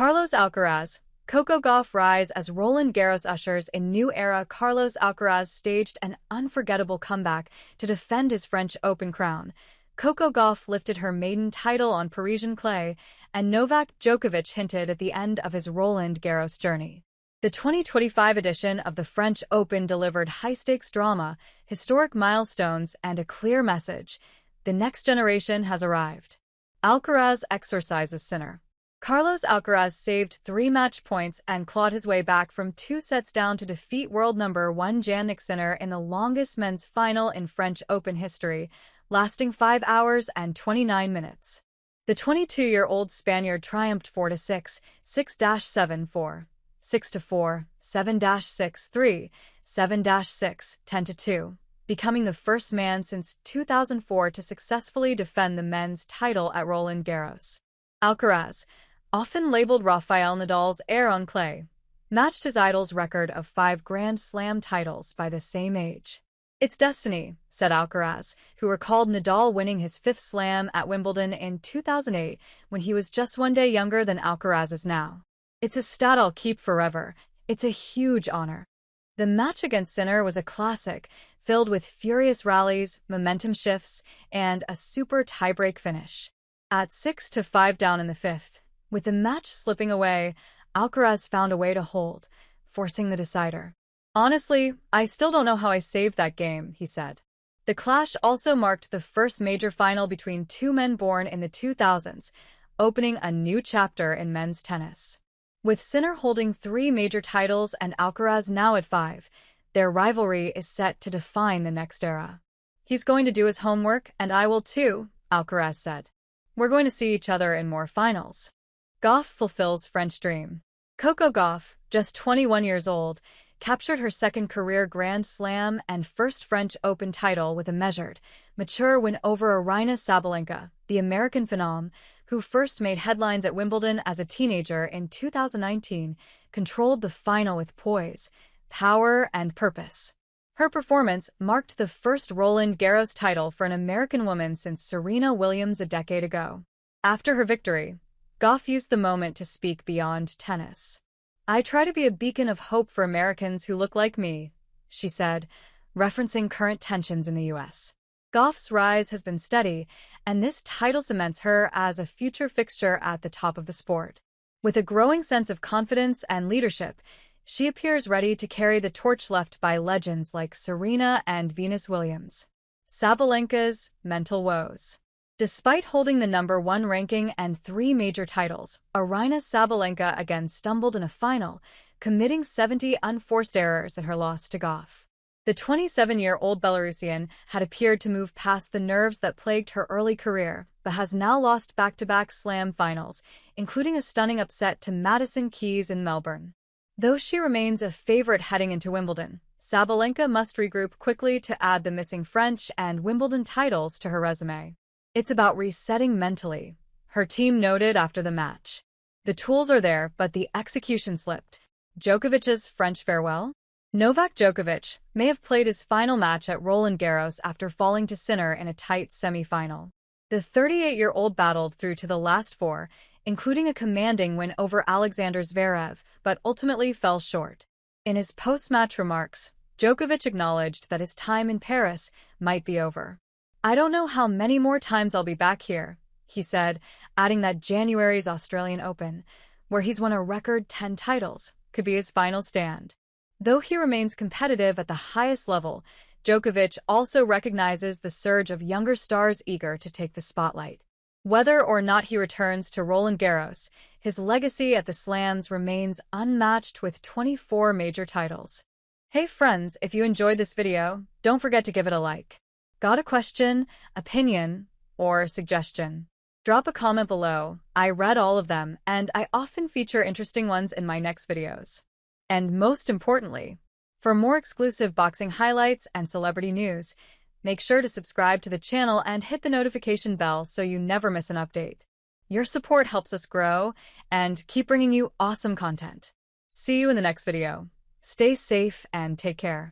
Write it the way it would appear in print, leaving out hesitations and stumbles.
Carlos Alcaraz. Coco Gauff rise as Roland Garros ushers in new era. Carlos Alcaraz staged an unforgettable comeback to defend his French Open crown. Coco Gauff lifted her maiden title on Parisian clay, and Novak Djokovic hinted at the end of his Roland Garros journey. The 2025 edition of the French Open delivered high-stakes drama, historic milestones, and a clear message: the next generation has arrived. Alcaraz exorcises Sinner. Carlos Alcaraz saved 3 match points and clawed his way back from 2 sets down to defeat world number 1 Jannik Sinner in the longest men's final in French Open history, lasting 5 hours and 29 minutes. The 22-year-old Spaniard triumphed 4-6, 6-7-4, 6-4, 7-6-3, 7-6, 10-2, becoming the first man since 2004 to successfully defend the men's title at Roland Garros. Alcaraz, often labeled Rafael Nadal's heir on clay, matched his idol's record of 5 Grand Slam titles by the same age. "It's destiny," said Alcaraz, who recalled Nadal winning his 5th Slam at Wimbledon in 2008 when he was just 1 day younger than Alcaraz is now. "It's a stat I'll keep forever. It's a huge honor." The match against Sinner was a classic, filled with furious rallies, momentum shifts, and a super tiebreak finish. At 6-5 down in the 5th, with the match slipping away, Alcaraz found a way to hold, forcing the decider. "Honestly, I still don't know how I saved that game," he said. The clash also marked the first major final between 2 men born in the 2000s, opening a new chapter in men's tennis. With Sinner holding 3 major titles and Alcaraz now at 5, their rivalry is set to define the next era. "He's going to do his homework, and I will too," Alcaraz said. "We're going to see each other in more finals." Gauff fulfills French dream. Coco Gauff, just 21 years old, captured her 2nd career Grand Slam and 1st French Open title with a measured, mature win over Aryna Sabalenka, the American phenom, who first made headlines at Wimbledon as a teenager in 2019, controlled the final with poise, power, and purpose. Her performance marked the first Roland Garros title for an American woman since Serena Williams a decade ago. After her victory, Gauff used the moment to speak beyond tennis. "I try to be a beacon of hope for Americans who look like me," she said, referencing current tensions in the U.S. Gauff's rise has been steady, and this title cements her as a future fixture at the top of the sport. With a growing sense of confidence and leadership, she appears ready to carry the torch left by legends like Serena and Venus Williams. Sabalenka's mental woes. Despite holding the number 1 ranking and 3 major titles, Aryna Sabalenka again stumbled in a final, committing 70 unforced errors in her loss to Gauff. The 27-year-old Belarusian had appeared to move past the nerves that plagued her early career, but has now lost back-to-back Slam finals, including a stunning upset to Madison Keys in Melbourne. Though she remains a favorite heading into Wimbledon, Sabalenka must regroup quickly to add the missing French and Wimbledon titles to her resume. "It's about resetting mentally," her team noted after the match. "The tools are there, but the execution slipped." Djokovic's French farewell? Novak Djokovic may have played his final match at Roland Garros after falling to Sinner in a tight semi-final. The 38-year-old battled through to the last 4, including a commanding win over Alexander Zverev, but ultimately fell short. In his post-match remarks, Djokovic acknowledged that his time in Paris might be over. "I don't know how many more times I'll be back here," he said, adding that January's Australian Open, where he's won a record 10 titles, could be his final stand. Though he remains competitive at the highest level, Djokovic also recognizes the surge of younger stars eager to take the spotlight. Whether or not he returns to Roland Garros, his legacy at the Slams remains unmatched with 24 major titles. Hey friends, if you enjoyed this video, don't forget to give it a like. Got a question, opinion, or suggestion? Drop a comment below. I read all of them, and I often feature interesting ones in my next videos. And most importantly, for more exclusive boxing highlights and celebrity news, make sure to subscribe to the channel and hit the notification bell so you never miss an update. Your support helps us grow and keep bringing you awesome content. See you in the next video. Stay safe and take care.